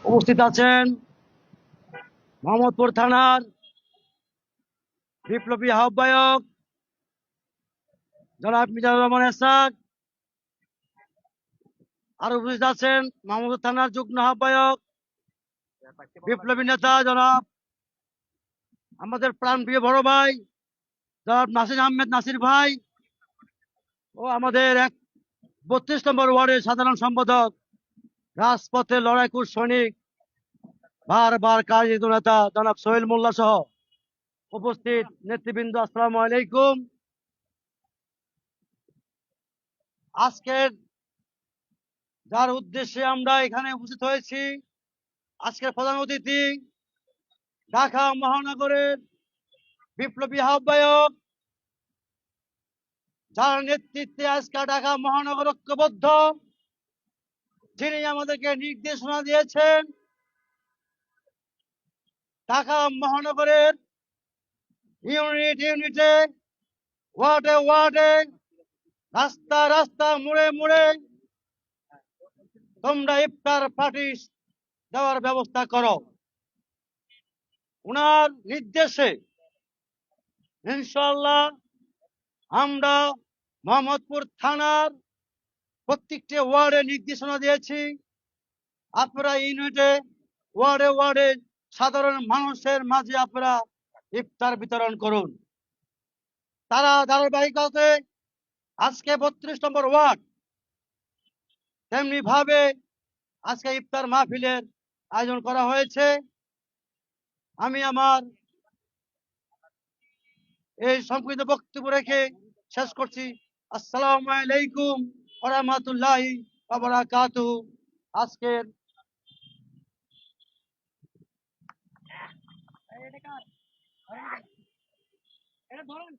উপস্থিত আছেন মোহাম্মদপুর থানার বিপ্লবী আহ্বায়ক জনাব মিজানুর রহমান এরশাদ। আর উপস্থিত আছেন মোহাম্মদপুর থানার যুগ্ম আহ্বায়ক বিপ্লবী নেতা জনাব আমাদের প্রাণপ্রিয় বড় ভাই জনাব নাসির আহমেদ নাসির ভাই ও আমাদের 32 নম্বর ওয়ার্ডের সাধারণ সম্পাদক, রাজপথে লড়াইকুর সৈনিক, বারবার কার্যত নেতা জনাব সোহেল মোল্লা সহ উপস্থিত নেতৃবৃন্দ, আসসালামু আলাইকুম। আজকের যার উদ্দেশ্যে আমরা এখানে উপস্থিত হয়েছি, আজকের প্রধান অতিথি ঢাকা মহানগরের বিপ্লবী আহ্বায়ক, যার নেতৃত্বে আজকে ঢাকা মহানগর ঐক্যবদ্ধ, যিনি আমাদেরকে নির্দেশনা দিয়েছেন ঢাকা মহানগরের ইউনিটে, ওয়ার্ডে ওয়ার্ডে, রাস্তা রাস্তা, মোড়ে মোড়ে তোমরা ইফতার পার্টি দেওয়ার ব্যবস্থা করো। উনার নির্দেশে ইনশাআল্লাহ আমরা মোহাম্মদপুর থানার প্রত্যেকটি ওয়ার্ডে নির্দেশনা দিয়েছি, আপনারা ইউনিটে, ওয়ার্ডে ওয়ার্ডে সাধারণ মানুষের মাঝে আপনারা ইফতার বিতরণ করুন। তারা ধারাবাহিকতাতে আজকে 32 নম্বর ওয়ার্ড, তেমনি ভাবে আজকে ইফতার মাহফিলের আয়োজন করা হয়েছে। আমি আমার এই সংক্ষিপ্ত বক্তব্য রেখে শেষ করছি। আসসালামু আলাইকুম ওয়া রাহমাতুল্লাহি ওয়া বারাকাতুহু। আজকের এটা ধরেন।